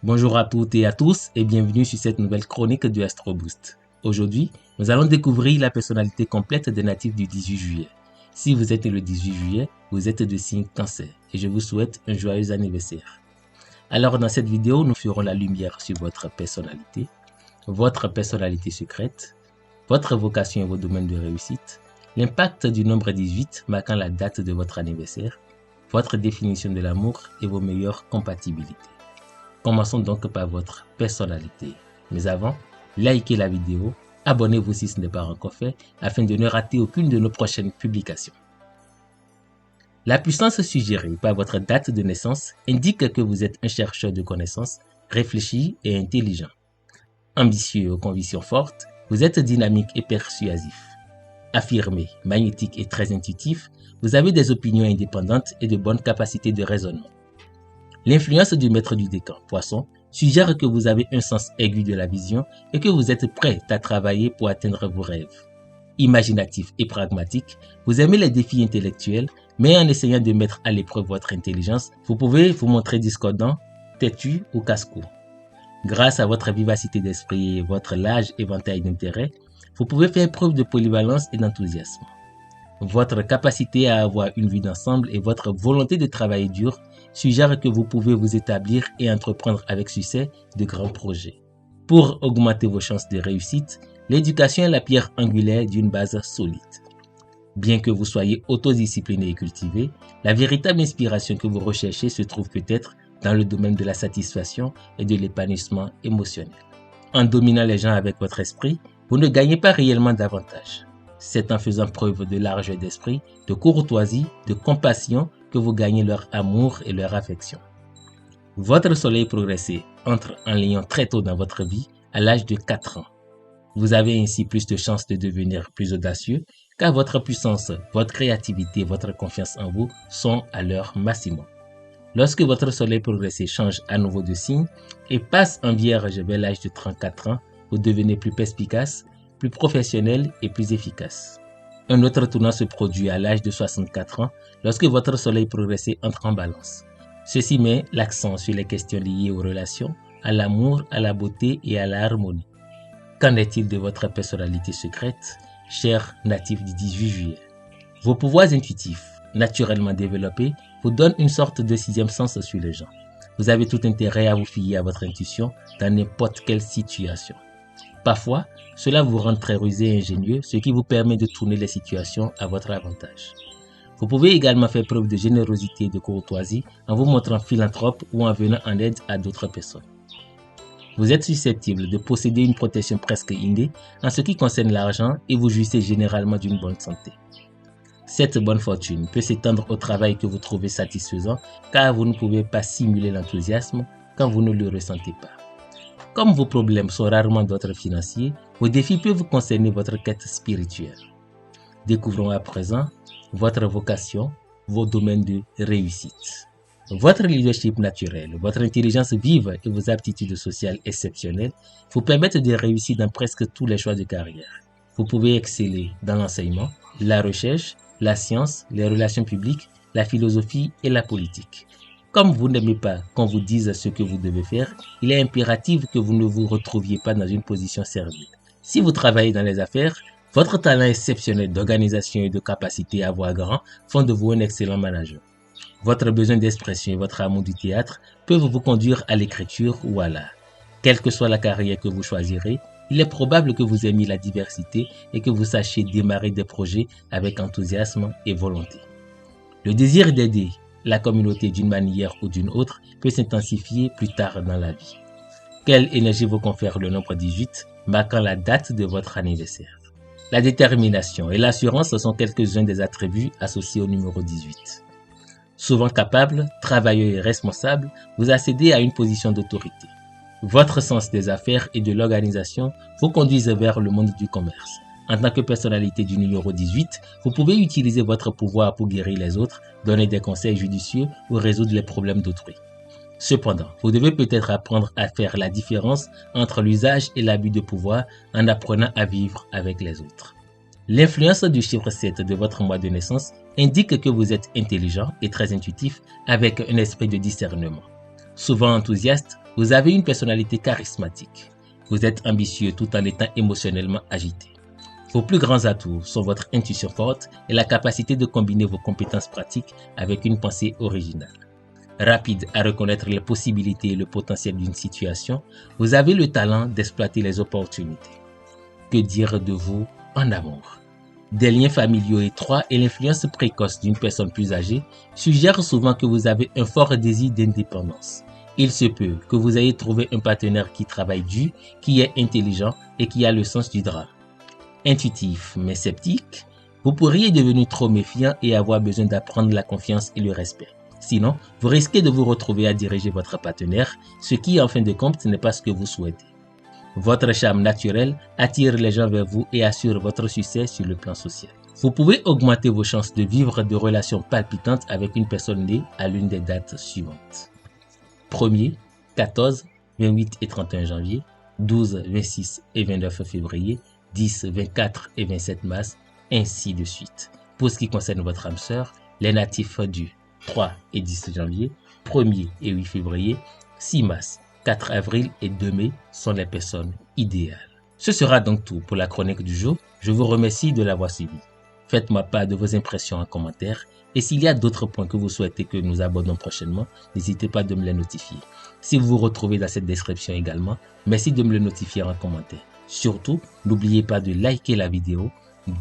Bonjour à toutes et à tous et bienvenue sur cette nouvelle chronique du Astro Boost. Aujourd'hui, nous allons découvrir la personnalité complète des natifs du 18 juillet. Si vous êtes le 18 juillet, vous êtes de signe Cancer et je vous souhaite un joyeux anniversaire. Alors dans cette vidéo, nous ferons la lumière sur votre personnalité secrète, votre vocation et vos domaines de réussite, l'impact du nombre 18 marquant la date de votre anniversaire, votre définition de l'amour et vos meilleures compatibilités. Commençons donc par votre personnalité. Mais avant, likez la vidéo, abonnez-vous si ce n'est pas encore fait, afin de ne rater aucune de nos prochaines publications. La puissance suggérée par votre date de naissance indique que vous êtes un chercheur de connaissances, réfléchi et intelligent. Ambitieux aux convictions fortes, vous êtes dynamique et persuasif. Affirmé, magnétique et très intuitif, vous avez des opinions indépendantes et de bonnes capacités de raisonnement. L'influence du maître du décan, Poisson, suggère que vous avez un sens aigu de la vision et que vous êtes prêt à travailler pour atteindre vos rêves. Imaginatif et pragmatique, vous aimez les défis intellectuels, mais en essayant de mettre à l'épreuve votre intelligence, vous pouvez vous montrer discordant, têtu ou casse-cou. Grâce à votre vivacité d'esprit et votre large éventail d'intérêts, vous pouvez faire preuve de polyvalence et d'enthousiasme. Votre capacité à avoir une vue d'ensemble et votre volonté de travailler dur suggèrent que vous pouvez vous établir et entreprendre avec succès de grands projets. Pour augmenter vos chances de réussite, l'éducation est la pierre angulaire d'une base solide. Bien que vous soyez autodiscipliné et cultivé, la véritable inspiration que vous recherchez se trouve peut-être dans le domaine de la satisfaction et de l'épanouissement émotionnel. En dominant les gens avec votre esprit, vous ne gagnez pas réellement davantage. C'est en faisant preuve de largeur d'esprit, de courtoisie, de compassion que vous gagnez leur amour et leur affection. Votre soleil progressé entre en lion très tôt dans votre vie, à l'âge de 4 ans. Vous avez ainsi plus de chances de devenir plus audacieux, car votre puissance, votre créativité et votre confiance en vous sont à leur maximum. Lorsque votre soleil progressé change à nouveau de signe et passe en vierge vers l'âge de 34 ans, vous devenez plus perspicace, plus professionnel et plus efficace. Un autre tournant se produit à l'âge de 64 ans lorsque votre soleil progressé entre en balance. Ceci met l'accent sur les questions liées aux relations, à l'amour, à la beauté et à la harmonie. Qu'en est-il de votre personnalité secrète, cher natif du 18 juillet? Vos pouvoirs intuitifs, naturellement développés, vous donnent une sorte de sixième sens sur les gens. Vous avez tout intérêt à vous fier à votre intuition dans n'importe quelle situation. Parfois, cela vous rend très rusé et ingénieux, ce qui vous permet de tourner les situations à votre avantage. Vous pouvez également faire preuve de générosité et de courtoisie en vous montrant philanthrope ou en venant en aide à d'autres personnes. Vous êtes susceptible de posséder une protection presque innée en ce qui concerne l'argent et vous jouissez généralement d'une bonne santé. Cette bonne fortune peut s'étendre au travail que vous trouvez satisfaisant car vous ne pouvez pas simuler l'enthousiasme quand vous ne le ressentez pas. Comme vos problèmes sont rarement d'ordre financier, vos défis peuvent concerner votre quête spirituelle. Découvrons à présent votre vocation, vos domaines de réussite. Votre leadership naturel, votre intelligence vive et vos aptitudes sociales exceptionnelles vous permettent de réussir dans presque tous les choix de carrière. Vous pouvez exceller dans l'enseignement, la recherche, la science, les relations publiques, la philosophie et la politique. Comme vous n'aimez pas qu'on vous dise ce que vous devez faire, il est impératif que vous ne vous retrouviez pas dans une position servile. Si vous travaillez dans les affaires, votre talent exceptionnel d'organisation et de capacité à voir grand font de vous un excellent manager. Votre besoin d'expression et votre amour du théâtre peuvent vous conduire à l'écriture ou à l'art. Quelle que soit la carrière que vous choisirez, il est probable que vous aimiez la diversité et que vous sachiez démarrer des projets avec enthousiasme et volonté. Le désir d'aider la communauté d'une manière ou d'une autre peut s'intensifier plus tard dans la vie. Quelle énergie vous confère le nombre 18, marquant la date de votre anniversaire? La détermination et l'assurance sont quelques-uns des attributs associés au numéro 18. Souvent capable, travailleur et responsable, vous accédez à une position d'autorité. Votre sens des affaires et de l'organisation vous conduisent vers le monde du commerce. En tant que personnalité du numéro 18, vous pouvez utiliser votre pouvoir pour guérir les autres, donner des conseils judicieux ou résoudre les problèmes d'autrui. Cependant, vous devez peut-être apprendre à faire la différence entre l'usage et l'abus de pouvoir en apprenant à vivre avec les autres. L'influence du chiffre 7 de votre mois de naissance indique que vous êtes intelligent et très intuitif avec un esprit de discernement. Souvent enthousiaste, Vous avez une personnalité charismatique. Vous êtes ambitieux tout en étant émotionnellement agité. Vos plus grands atouts sont votre intuition forte et la capacité de combiner vos compétences pratiques avec une pensée originale. Rapide à reconnaître les possibilités et le potentiel d'une situation, vous avez le talent d'exploiter les opportunités. Que dire de vous en amour? Des liens familiaux étroits et l'influence précoce d'une personne plus âgée suggèrent souvent que vous avez un fort désir d'indépendance. Il se peut que vous ayez trouvé un partenaire qui travaille dur, qui est intelligent et qui a le sens du drame. Intuitif mais sceptique, vous pourriez devenir trop méfiant et avoir besoin d'apprendre la confiance et le respect. Sinon, vous risquez de vous retrouver à diriger votre partenaire, ce qui en fin de compte n'est pas ce que vous souhaitez. Votre charme naturel attire les gens vers vous et assure votre succès sur le plan social. Vous pouvez augmenter vos chances de vivre de relations palpitantes avec une personne née à l'une des dates suivantes. 1er, 14, 28 et 31 janvier, 12, 26 et 29 février, 10, 24 et 27 mars, ainsi de suite. Pour ce qui concerne votre âme sœur, les natifs du 3 et 10 janvier, 1er et 8 février, 6 mars, 4 avril et 2 mai sont les personnes idéales. Ce sera donc tout pour la chronique du jour. Je vous remercie de l'avoir suivi. Faites-moi part de vos impressions en commentaire et s'il y a d'autres points que vous souhaitez que nous abordons prochainement, n'hésitez pas de me les notifier. Si vous vous retrouvez dans cette description également, merci de me le notifier en commentaire. Surtout, n'oubliez pas de liker la vidéo,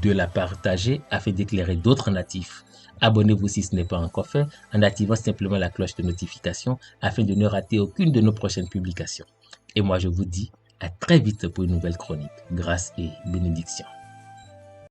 de la partager afin d'éclairer d'autres natifs. Abonnez-vous si ce n'est pas encore fait en activant simplement la cloche de notification afin de ne rater aucune de nos prochaines publications. Et moi je vous dis à très vite pour une nouvelle chronique. Grâce et bénédiction.